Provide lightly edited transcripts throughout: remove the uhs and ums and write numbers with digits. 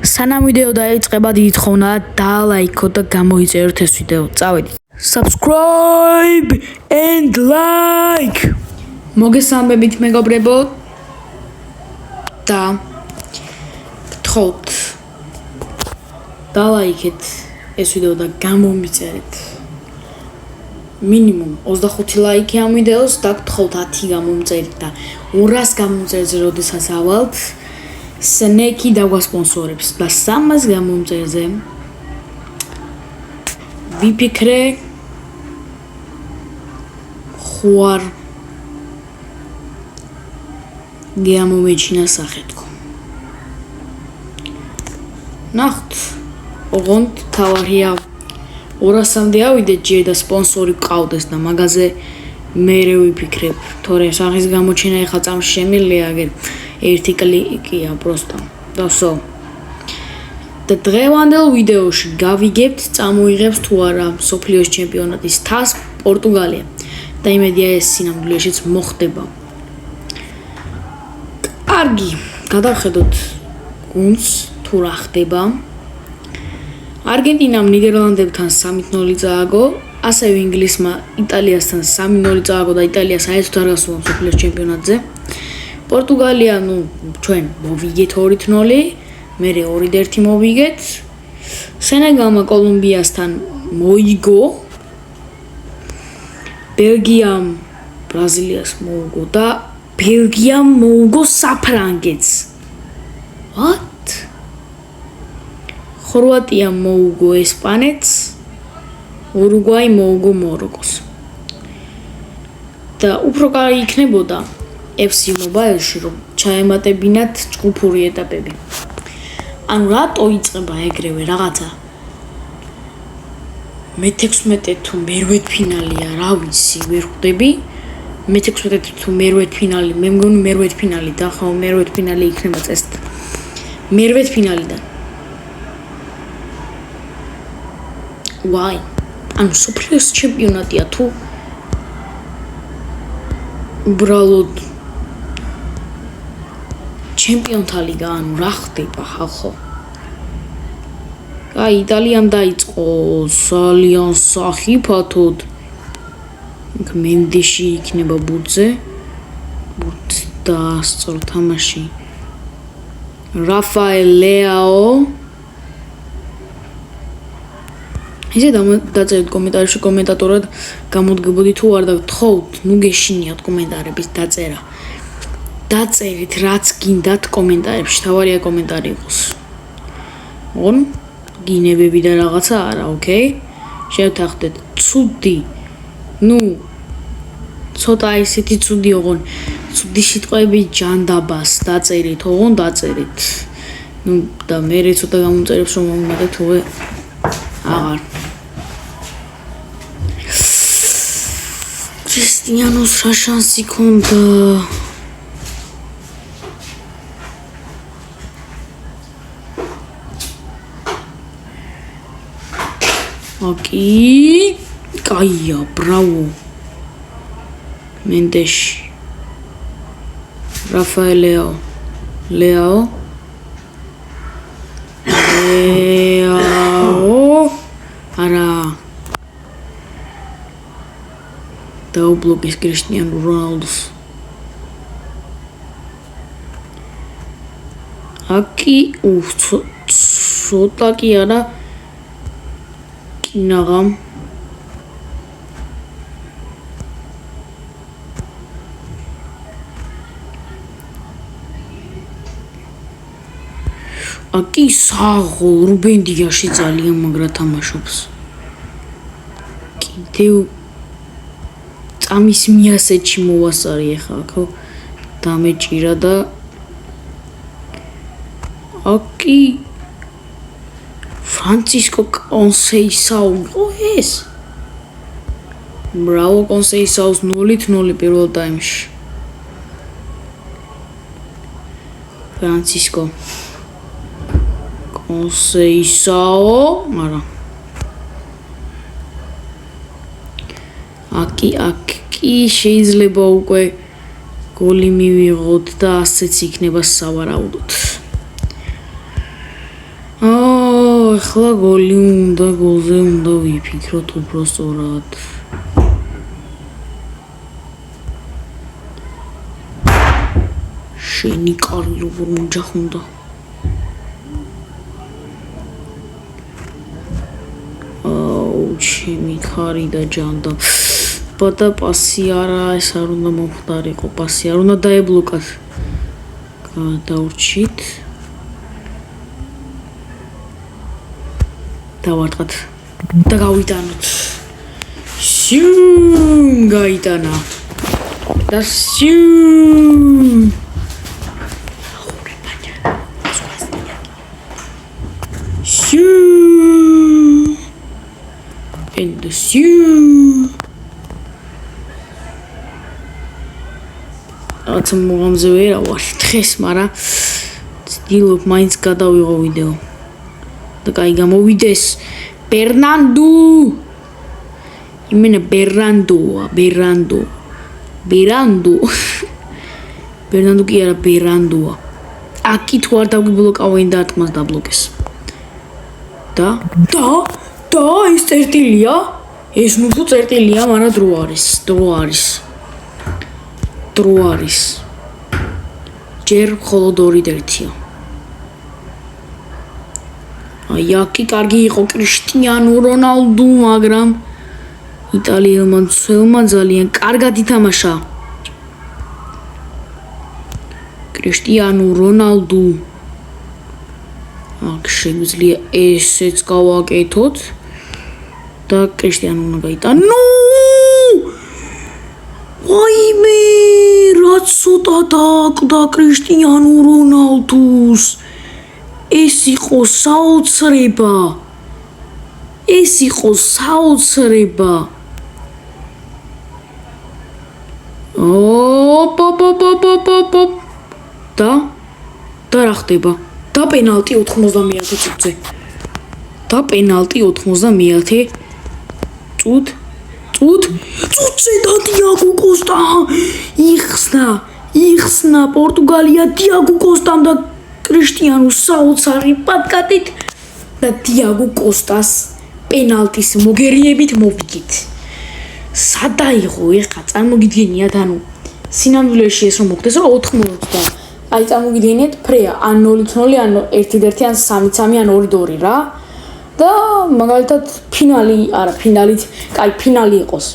სანამ ვიდეო დაიწყება, დიდი თხოვნა დალაიქოთ და გამოიწეროთ ეს ვიდეო. წავედით. Subscribe and like. მოგესალმებით მეგობრებო და გთხოვთ დალაიქეთ ეს ვიდეო და გამომიწერეთ. მინიმუმ 25 ლაიქი ამ ვიდეოს და გთხოვთ 10 გამომწერეთ და 200 გამომწერეთ, როდესაც ავალთ სნეკი დაგვასპონსორებს და 300 გამომწერზე ვიფიქრე ხوار გამომეჩინა სახეთქო. ნახოთ, ოღონდ თავარია 200-მდე ავიდეთ ჯერ და სპონსორი გყავდეს და მაგაზე მერე ვიფიქრებ, თორე სახის გამოჩენა ეხა წამში შემიძლია აგერ ერთი კლიკია პროსტა და სო. და დღევანდელ ვიდეოში გავიგებთ წამოიღებს თუ არა მსოფლიოს ჩემპიონატის თასს პორტუგალია და იმედია ეს სინამდვილეშიც მოხდება. კარგი, გადავხედოთ გუნდს თუ რა ხდება. არგენტინამ ნიდერლანდებთან 3-0 წააგო, ასევე ინგლისმა იტალიასთან 3-0 წააგო და იტალია საერთოდ არ გასულა მსოფლიოს ჩემპიონატზე. პორტუგალია, ჩვენ მოვიგეთ 2-0, მერე 2-1 მოვიგეთ. სენეგალმა კოლუმბიასთან მოიგო. ბელგიამ ბრაზილიას მოუგო და ბელგიამ მოუგო საფრანგეთს. What? ხორვატია მოუგო ესპანეთს, ურუგვაი მოუგო მოროკოს. და უფრო კარგი იქნებოდა FC Mobile-ში რომ ჩაემატებინათ ჯგუფური ეტაპები. ანუ რატო იწყება ეგრევე რაღაცა? მე-16 თუ მერვედფინალია, რა ვიცი, ვერ ხვდები. მე-16 თუ მერვედფინალი, მე მგონი მერვედფინალი და ხო მერვედფინალი იქნება წესით. მერვედფინალიდან. Why? ანუ მსოფლიოს ჩემპიონატია თუ უბრალოდ ჩემპიონთა ლიგა, ანუ რა ხდება ხალხო? აი, იტალიამ დაიწყო ძალიან სახიფათოდ. მენდეში იქნება ბუძე. ბუძე და სწორ თამაში. რაფაელ ლეაო. ისე დაწერეთ კომენტარებში, კომენტატორად გამოდგებოდი თუ არ და გთხოვთ, გეშინიათ კომენტარების დაწერა. დაწერეთ რაც გინდათ კომენტარებში, თავარია კომენტარი იყოს. მოგონ გინებები და რაღაცა არა, ოკეი? შევთანხმდეთ, ცუდი. ცოტა ისეთი ცუდი ოღონ, ცუდი სიტყვები ჯანდაბას დაწერეთ, ოღონ დაწერეთ. და მერე ცოტა გამომწერებს რომ მომიმატეთ უე აღარ. კრისტიანოს რა შანსი ქონდა? ოკეი, კაია, ბრავო. მენდეში. რაფაელ ლეაო. ლეაო. არა. დაუბლოკეს კრისტიანო რონალდოს. აკი, ცოტა კი არა. კინაღამ. აკი საღო რუბენდიაში ძალიან მაგრა თამაშობს. კიდევ წამის მიასეთში მოვასწარი ახლა ხო დამეჭირა და აკი ფრანცისკო კონსეისაუ იყო ეს? ბრავო კონსეისაუს 0-0 პირველ ტაიმში. ფრანცისკო კონსეისაუ, არა. აკი შეიძლება უკვე გოლი მივიღოთ და ასეც იქნება სავარაუდოდ. ეხლა გოლზე უნდა ვიფიქროთ უბრალოდ. შენი კარი როგორ მოჯახუნდა. ჩემი ხარი და ჯანდა. ბადა პასი არა, ეს არ უნდა მომხდარიყო, პასი არ უნდა დაებლოკათ. გადავრჩით. დავარტყათ და გავიტანოთ. შიუ გაიტანა. და შიუ and the shoe. Ați am zăuit la tres, mara. Stilul mai scada o video. Dacă ai gamo vides, Bernardo. Imene Bernardo. Bernardo ki era Bernardo. Aqui tu ar dau bloc au indat mas da bloques. Da? Da, ეს წერტილია. ეს ნუ წერტილია, მაგრამ დრო არის. ჯერ მხოლოდ 2-1-ია. აი, აქი კარგი იყო კრისტიანო რონალდუ, მაგრამ იტალიელმა მცველმა ძალიან კარგად ითამაშა. კრისტიანო რონალდუ. აქ შეგვიძლია ესეც გავაკეთოთ. და კრისტიანო უნდა გაიტანო. ვაიმე, რაც ცოტა დააკვდა კრისტიანო რონალდუს. ეს იყო საოცრება. ოპ. და რა ხდება? და პენალტი 90-ე წუთზე. და პენალტი 90-ე წუთზე და დიაგო კოსტა იხსნა პორტუგალია დიაგო კოსტამ და კრისტიანო საოცარი პატკატით და დიაგო კოსტას პენალტის მოგერიებით მოვიგეთ. სადა იყო ეხა წარმოგიდგენიათ, ანუ სინამდვილეში ეს რომ მოხდეს, რომ 90 და აი წარმოგიდგენიათ ფრეა ან 0-0 ან 1-1 ან 3-3 ან 2-2 რა. და მაგალითად ფინალი იყოს.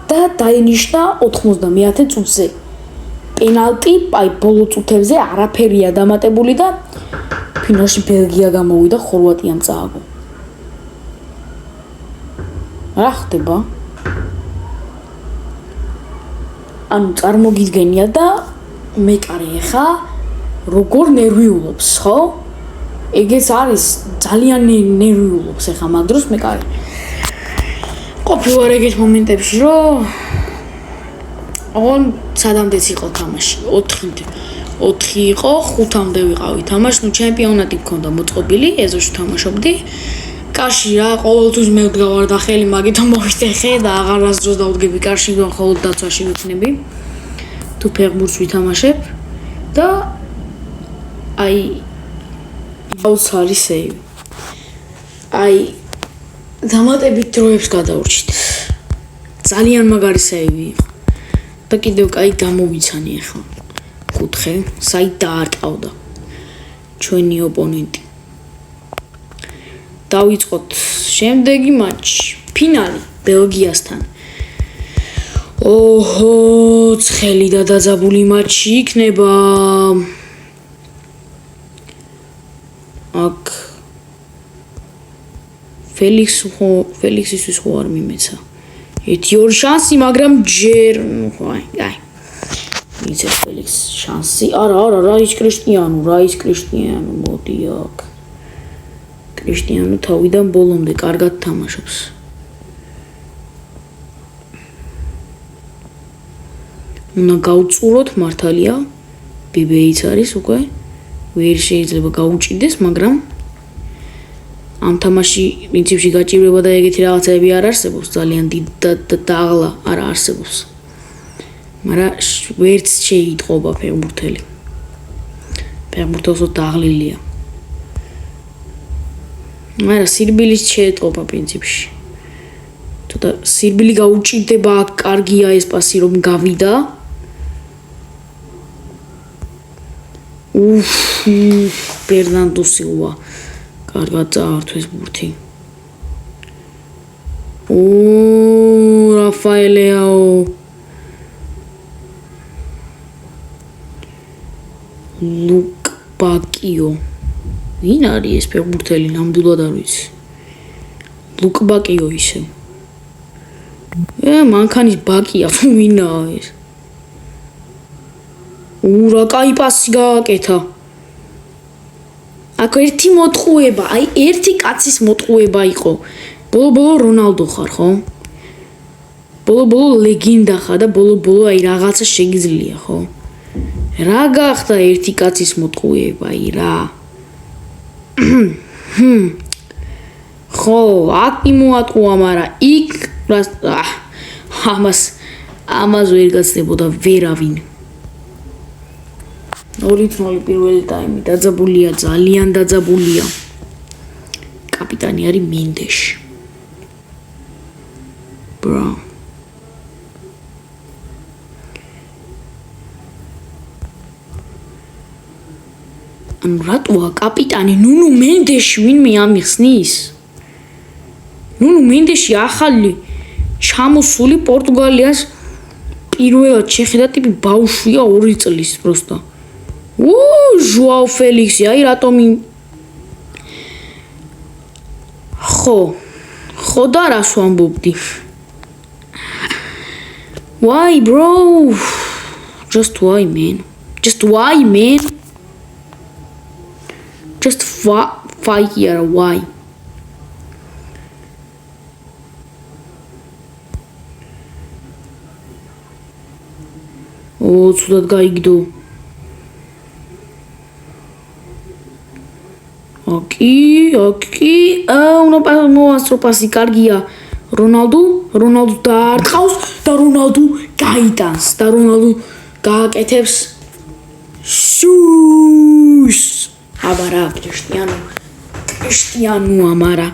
და დაინიშნა 90-ე წუთზე. პენალტი, აი ბოლო წუთებზე არაფერია დამატებული და ფინალში ბელგია გამოვიდა, ხორვატიამ წააგო. რა ხდება? ანუ წარმოგიდგენია და მეკარე ხა როგორ ნერვიულობს, ხო? ეგეც არის ძალიან ნერვიულობს ახლა მაგ დროს მეკარე. ყოფილა ეგეთ მომენტებში, რომ ოღონ სადამდეც იყო თამაში. 4 იყო, 5-მდე ვიყავი თამაში, ნუ ჩემპიონატი მქონდა მოწყობილი, ეზოში თამაშობდი. კარში რა, ყოველთვის მე ვდგავარ და ხელი მაგით მოვიტეხე და აღარას დროს დავდგები კარში, ხოლოდ დაცვაში ვიქნები. თუ ფეხბურთს ვითამაშებ და აი აუცარი სეივი. აი დამატებით დროებს გადავრჩით. ძალიან მაგარი სეივი იყო. და კიდევ კაი გამოვიცანი ახლა. კუთხე, საით დაარტყავდა ჩვენი ოპონენტი. დავიწყოთ შემდეგი მატჩი, ფინალი ბელგიასთან. ოჰო, ცხელი და დაძაბული მატჩი იქნება. აქ ფელიქსისთვის ხო არ მიმეცა. 1-2 შანსი, მაგრამ ჯერ აი. მიცეს ფელიქს შანსი. არა, რა ის კრისტიანო, მოდი აქ. კრისტიანო თავიდან ბოლომდე კარგად თამაშობს. უნდა გავწუროთ მართალია. ბიბეიც არის უკვე. ვერ შეიძლება გაუჭიდეს, მაგრამ ამ თამაში პრინციპში გაჭირვება და ეგეთი რაღაცები არ არსებობს, ძალიან დიდ და აღლა არ არსებობს. მაგრამ ვერც შეიტყობა ფეხბურთელს დააღლილია. მაგრამ სირბილის შეეტყობა პრინციპში. თუმცა სირბილი გაუჭირდება, კარგია ეს პასი რომ გავიდა. Fernando Silva. კარგად წაართვეს ბურთი. Rafael Leao. Luke Bacchio. ვინ არის ეს ფეხბურთელი? ნამდვილად არ ვიცი. Luke Bacchio ისე. მანქანის ბაკია, ვინაა ეს? რა კაი პასი გააკეთა. აქ ერთი მოტყუება, აი ერთი კაცის მოტყუება იყო. ბოლო რონალდო ხარ, ხო? ბოლო ლეგენდა ხარ და ბოლო აი რაღაცა შეგიძლია, ხო? რა გახდა ერთი კაცის მოტყუება, აი რა. ხო, აქ იმოატყუა, მაგრამ იქ ამას ვერ გაცდებოდა ვერავინ. 2-0 პირველი ტაიმი დაძაბულია, ძალიან დაძაბულია. კაპიტანი არის მენდეში. Bro. ანუ რატოა კაპიტანი ნუნუ მენდეში ვინმე ამიხსნის? ნუნუ მენდეში ახალი ჩამოსული პორტუგალიას პირველად შეხედა ტიპი ბავშვია 2 წლის პროსტა. ჟოაო ფელიქსი, აი რატომ ხო და რას ვამბობდი? Why bro? Just why man? Just fight here, why? ცუდად გაიგდო. ოკი, უნდა მოასწრო პასი, კარგია. რონალდო დაარტყავს და რონალდო გაიტანს და რონალდო გააკეთებს შუშ. აბარა, კრისტიანო ამარა.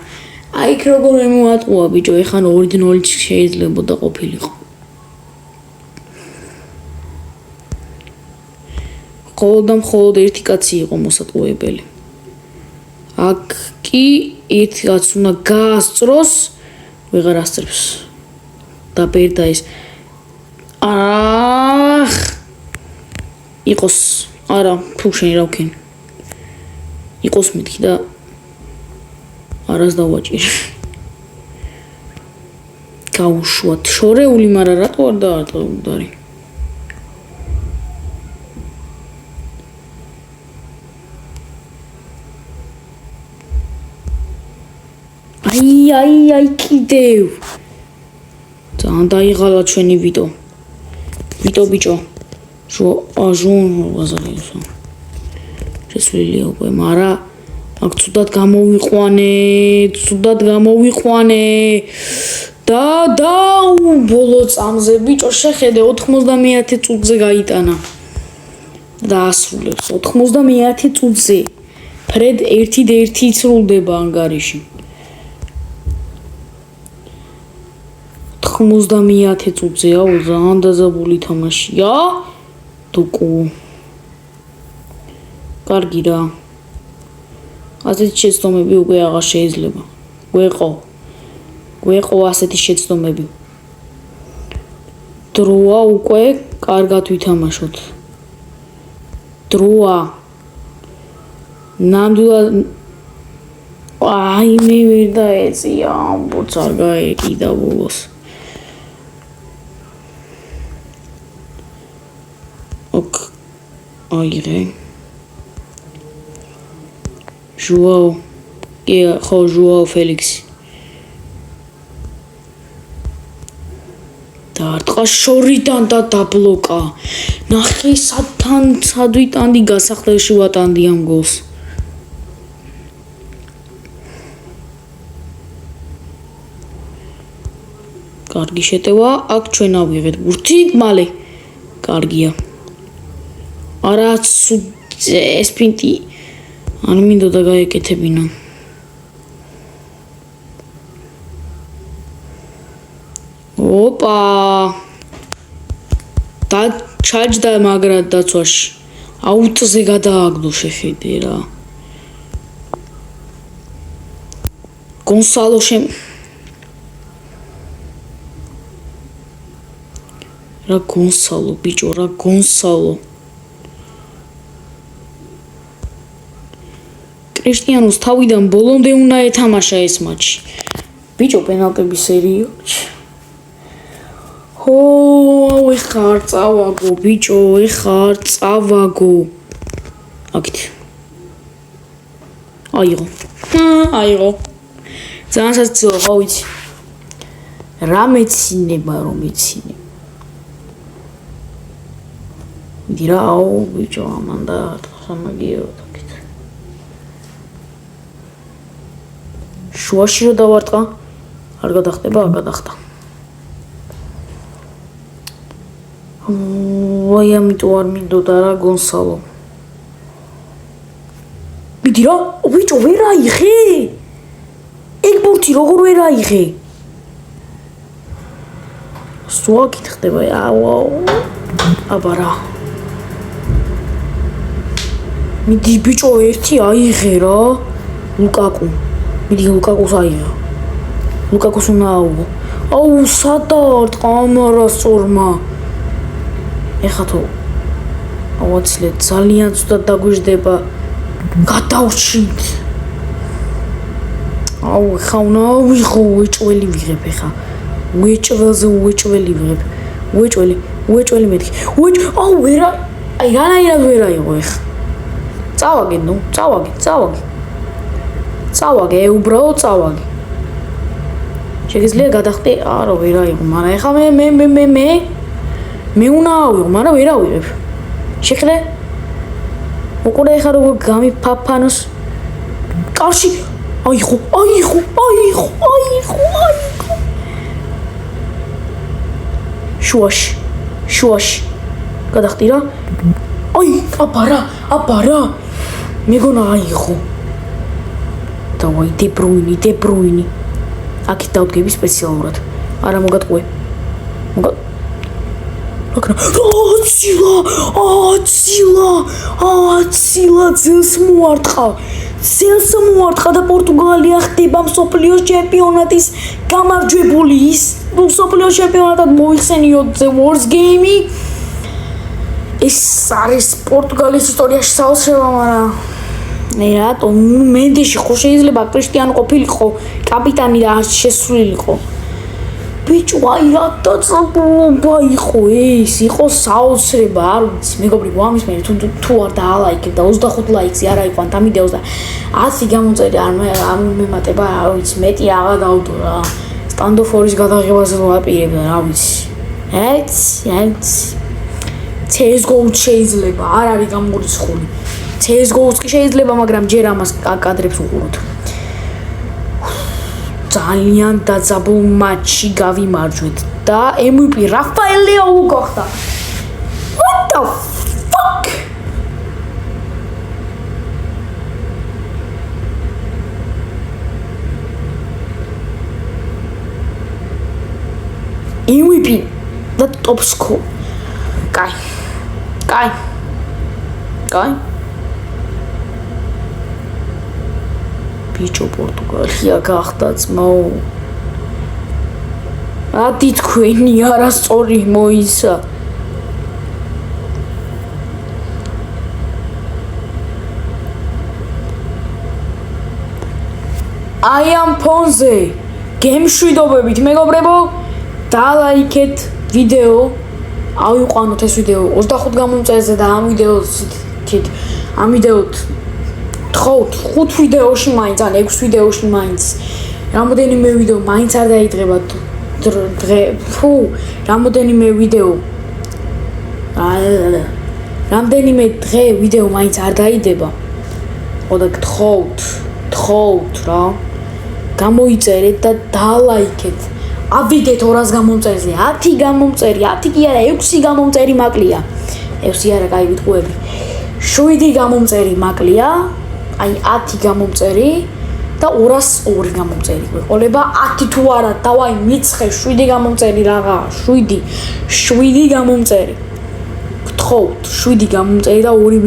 აი იქ როგორ მოატყუა ბიჭო, ეხლა 2-0 შეიძლებოდა ყოფილიყო. მხოლოდ ერთი კაცი იყო მოსატყუებელი. აქ კი ერთი კაც უნდა გაასწროს, ვეღარ ასწრებს. და ბერდა ეს. იყოს, არა, თუ შენ რა ვქენ. იყოს მეთქი და არას დავაჭირე. გაუშვათ, შორეული, მაგრამ რატო არ დაარტყა უდარი? აი კიდევ. ძალიან დაიღალა ჩვენი ვიტო ბიჭო. ჟონ ვაზარიოსო. შესვლილია უკვე, მაგრამ აქ ცუდად გამოვიყვანე. და ბოლო წამზე ბიჭო შეხედე 91 წუთზე გაიტანა. და ასრულებს 91 წუთზე. ფრედ 1-1 სრულდება ანგარიში. 91 წუთზეა, ძალიან დაძაბული თამაშია. დუკუ. კარგი რა. ასეთი შეცდომები უკვე აღარ შეიძლება. გვეყო ასეთი შეცდომები. დროა უკვე კარგად ვითამაშოთ. ნამდვილად მე ვერ დაეწია, ამბოც არ გაეკიდა ბოლოს. აიღე. ჟოაო ფელიქსი. დაარტყა შორიდან და დაბლოკა. ნახე სად ვიტანდი, გასახდელში ვატანდი ამ გოლს. კარგი შეტევა, აქ ჩვენ ავიღეთ ბურთი, მალე. კარგია. არა სპინტი არ მინდოდა გაეკეთებინა. ოპა და ჩაჯდა მაგრად დაცვაში აუტზე გადააგდო შეხედე რა გონსალო რა გონსალო ბიჭო რა გონსალო კრისტიანოს თავიდან ბოლომდე უნდა ეთამაშა ეს მატჩი ბიჭო პენალტების სერიო ეხარ წავაგო ბიჭო ეხარ წავაგო აკით აიღო ძალიან სასწაულო ხო ვიცი რა მეცინება რომ მეცინება დირაო ბიჭო ამანდა სამაგიო აკით შუაში რო დავარტყა არ გადახტება არ გადახტა ვაი ამიტომ არ მინდოდა რა გონსალო მიდი რა ბიჭო ვერ აიღე ეგ ბურთი როგორ ვერ აიღე სვაკით ხდება აბა რა მიდი ბიჭო ერთი აიღე რა ლუკაკუ მიდი ლუკაკუს აიღე ლუკაკუს უნდა აუგო აუ სადარტყა ამარა სწორმა ეხა თუ ავაცილეთ ძალიან ცუდად დაგვიждდება გადავშით აუ ხა უნდა ვიღო უეჭველი ვიღებ ეხა უეჭველზე უეჭველი ვიღებ უეჭველი მეთქი აუ ვერა აი რანაირად ვერ აიღო ეხა წავაგე ნუ წავაგე უბრალოდ წავაგე შეგიძლია გადახტე არა ვერ აიღო მაგრამ ეხა მე უნდა ავიღო მაგრამ ვერ ავიღებ შეხედე უყურე ეხა როგორ გამიფაფანოს კარში აიღო შუაში გადახტი რა აბა რა მეგონა აიღო დავაი დებრუინი აქეთ დავდგები სპეციალურად არა მოგატყუე აცილა ძელს მოარტყა და პორტუგალია ხდება მსოფლიოს ჩემპიონატის გამარჯვებული ის მსოფლიოს ჩემპიონატად მოიხსენიოთ the worst game ეს არის პორტუგალიის ისტორიაში საოცრება მაგრამ რატო მენდეში ხო შეიძლება კრისტიანო ყოფილიყო კაპიტანი და არ შესულიყო ბიჭო აი რატო წაბულობა იყო ეს იყო საოცრება არ ვიცი მეგობრებო ამის მე თუ არ დაალაიქებ და 25 ლაიქზე არ აიყვანთ ამიდეოს და 10 გამოწერი არ მემატება არ ვიცი მეტი აღარ დავდო რა სტანდოფორის გადაღებაზე ვაპირებ და რა ვიცი CS:GO-ს შეიძლება არ არის გამორიცხული CS:GO-ს კი შეიძლება მაგრამ ჯერ ამას კადრებს უყუროთ ძალიან დაძაბულ მატჩში გავიმარჯვეთ და MVP რაფაელ ლეაო გახდა What the fuck MVP და top score კაი ბიჭო პორტუგალია გახდა ძმაო ათი თქვენი არასწორი მოისა I am Ponze გემშვიდობებით მეგობრებო დალაიქეთ ვიდეო ავიყვანოთ ეს ვიდეო 25 გამომწერზე და ამ ვიდეოთ თხოვთ 5 ვიდეოში მაინც ან 6 ვიდეოში მაინც რამოდენიმე ვიდეო მაინც არ დაიძღება რამოდენიმე დღე ვიდეო მაინც არ დაიდება ხოდა გთხოვთ რა გამოიწერეთ და დალაიქეთ ავიდეთ 200 გამომწერზე 10 გამომწერი 10 კი არა 6 გამომწერი მაკლია 6 არა კაი ვიტყუები 7 გამომწერი მაკლია აი 10 გამომწერი და 202 გამომწერი გვეყოლება 10 თუ არა დავაი მიცხე 7 გამომწერი რაღა 7 გამომწერი გთხოვთ 7 გამომწერი და 2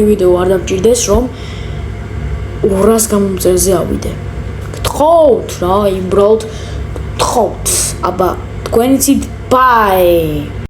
ვიდეო არ დამჭირდეს რომ 200 გამომწერზე ავიდე გთხოვთ რა უბრალოდ გთხოვთ აბა თქვენიცით ბაი